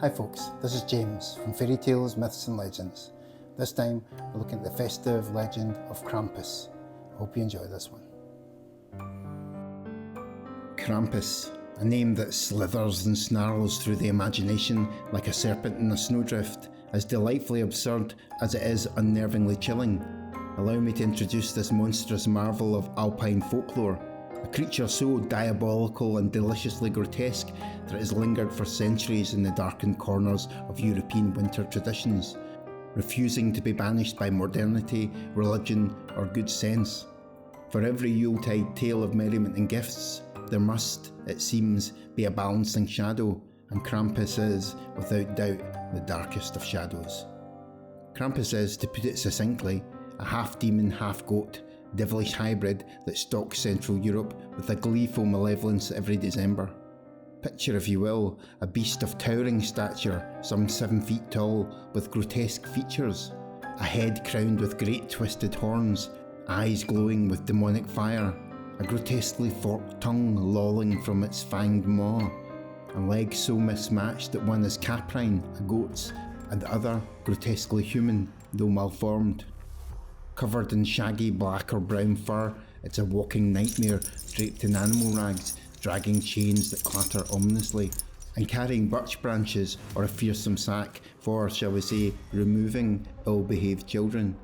Hi folks, this is James from Fairy Tales, Myths and Legends. This time we're looking at the festive legend of Krampus. I hope you enjoy this one. Krampus, a name that slithers and snarls through the imagination like a serpent in a snowdrift, as delightfully absurd as it is unnervingly chilling. Allow me to introduce this monstrous marvel of Alpine folklore, a creature so diabolical and deliciously grotesque that it has lingered for centuries in the darkened corners of European winter traditions, refusing to be banished by modernity, religion or good sense. For every Yuletide tale of merriment and gifts, there must, it seems, be a balancing shadow, and Krampus is, without doubt, the darkest of shadows. Krampus is, to put it succinctly, a half-demon, half-goat, devilish hybrid that stalks Central Europe with a gleeful malevolence every December. Picture, if you will, a beast of towering stature, some 7 feet tall, with grotesque features, a head crowned with great twisted horns, eyes glowing with demonic fire, a grotesquely forked tongue lolling from its fanged maw, and legs so mismatched that one is caprine, a goat's, and the other grotesquely human, though malformed. Covered in shaggy black or brown fur, it's a walking nightmare draped in animal rags, dragging chains that clatter ominously, and carrying birch branches or a fearsome sack for, shall we say, removing ill-behaved children.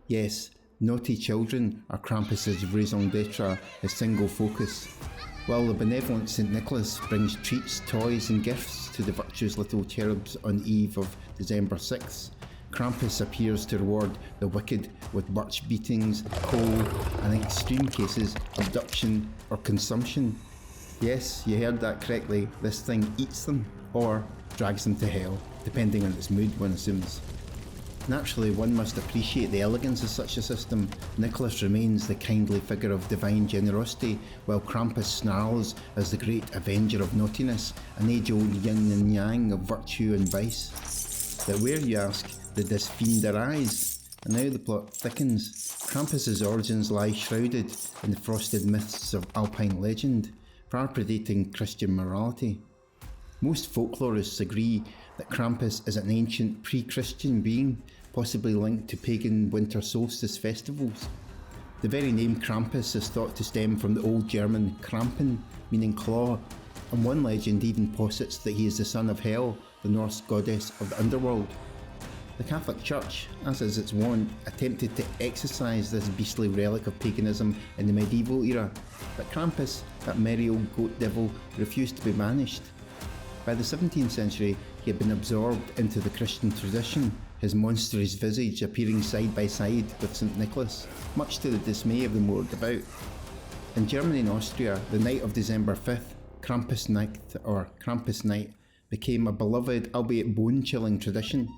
Yes, naughty children are Krampus's raison d'etre, his single focus. While the benevolent St. Nicholas brings treats, toys and gifts to the virtuous little cherubs on eve of December 6th, Krampus appears to reward the wicked with birch beatings, coal, and in extreme cases, abduction or consumption. Yes, you heard that correctly, this thing eats them, or drags them to hell, depending on its mood, one assumes. Naturally, one must appreciate the elegance of such a system. Nicholas remains the kindly figure of divine generosity, while Krampus snarls as the great avenger of naughtiness, an age-old yin and yang of virtue and vice. But where, you ask, did this fiend arise? And now the plot thickens. Krampus's origins lie shrouded in the frosted myths of Alpine legend, far predating Christian morality. Most folklorists agree that Krampus is an ancient pre-Christian being, possibly linked to pagan winter solstice festivals. The very name Krampus is thought to stem from the Old German Krampen, meaning claw, and one legend even posits that he is the son of Hel, the Norse goddess of the underworld. The Catholic Church, as is its wont, attempted to exorcise this beastly relic of paganism in the medieval era, but Krampus, that merry old goat devil, refused to be banished. By the 17th century, he had been absorbed into the Christian tradition, his monstrous visage appearing side by side with St. Nicholas, much to the dismay of the more devout. In Germany and Austria, the night of December 5th, Krampus Night, or Krampus Night, became a beloved, albeit bone-chilling tradition.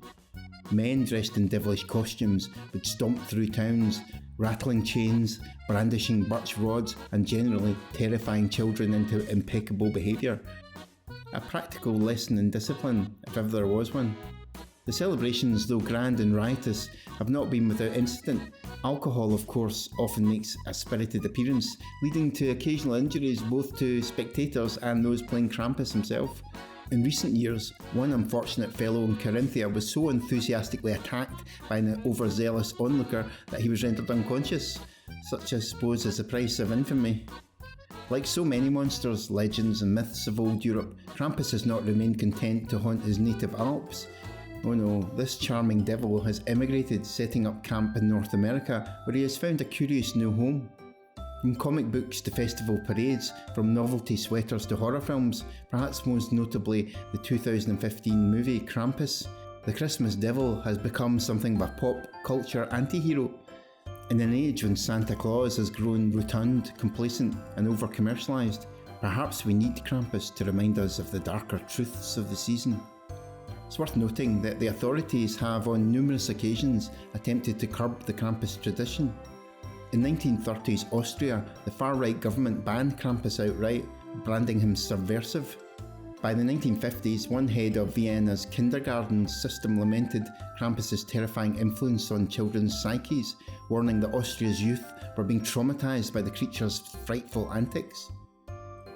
Men dressed in devilish costumes would stomp through towns, rattling chains, brandishing birch rods, and generally terrifying children into impeccable behaviour. A practical lesson in discipline, if ever there was one. The celebrations, though grand and riotous, have not been without incident. Alcohol, of course, often makes a spirited appearance, leading to occasional injuries both to spectators and those playing Krampus himself. In recent years, one unfortunate fellow in Carinthia was so enthusiastically attacked by an overzealous onlooker that he was rendered unconscious. Such, I suppose, is the price of infamy. Like so many monsters, legends and myths of old Europe, Krampus has not remained content to haunt his native Alps. Oh no, this charming devil has emigrated, setting up camp in North America, where he has found a curious new home. From comic books to festival parades, from novelty sweaters to horror films, perhaps most notably the 2015 movie Krampus, the Christmas devil has become something of a pop culture anti-hero. In an age when Santa Claus has grown rotund, complacent and over-commercialised, perhaps we need Krampus to remind us of the darker truths of the season. It's worth noting that the authorities have on numerous occasions attempted to curb the Krampus tradition. In 1930s Austria, the far-right government banned Krampus outright, branding him subversive. By the 1950s, one head of Vienna's kindergarten system lamented Krampus's terrifying influence on children's psyches, warning that Austria's youth were being traumatised by the creature's frightful antics.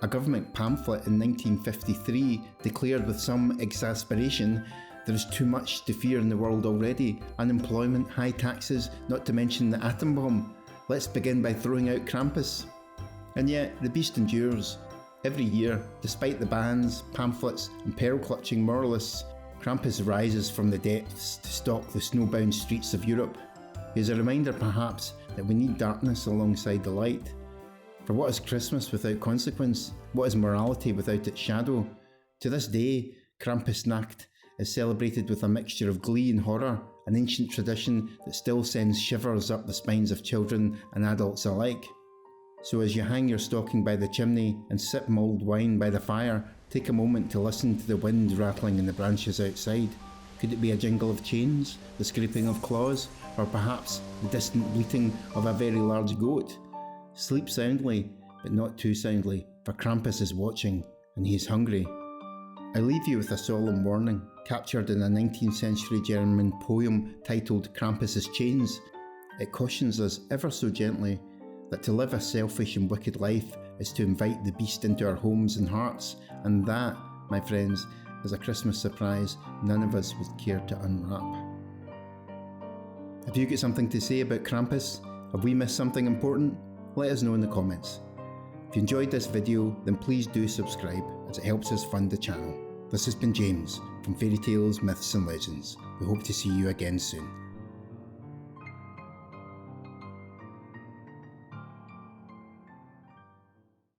A government pamphlet in 1953 declared with some exasperation, "There is too much to fear in the world already. Unemployment, high taxes, not to mention the atom bomb. Let's begin by throwing out Krampus." And yet, the beast endures. Every year, despite the bans, pamphlets and pearl-clutching moralists, Krampus rises from the depths to stalk the snowbound streets of Europe. He is a reminder, perhaps, that we need darkness alongside the light. For what is Christmas without consequence? What is morality without its shadow? To this day, Krampus Night is celebrated with a mixture of glee and horror, an ancient tradition that still sends shivers up the spines of children and adults alike. So as you hang your stocking by the chimney and sip mulled wine by the fire, take a moment to listen to the wind rattling in the branches outside. Could it be a jingle of chains, the scraping of claws, or perhaps the distant bleating of a very large goat? Sleep soundly, but not too soundly, for Krampus is watching, and he is hungry. I leave you with a solemn warning, captured in a 19th century German poem titled Krampus's Chains. It cautions us ever so gently that to live a selfish and wicked life is to invite the beast into our homes and hearts, and that, my friends, is a Christmas surprise none of us would care to unwrap. Have you got something to say about Krampus? Have we missed something important? Let us know in the comments. If you enjoyed this video, then please do subscribe, as it helps us fund the channel. This has been James from Fairy Tales, Myths and Legends. We hope to see you again soon.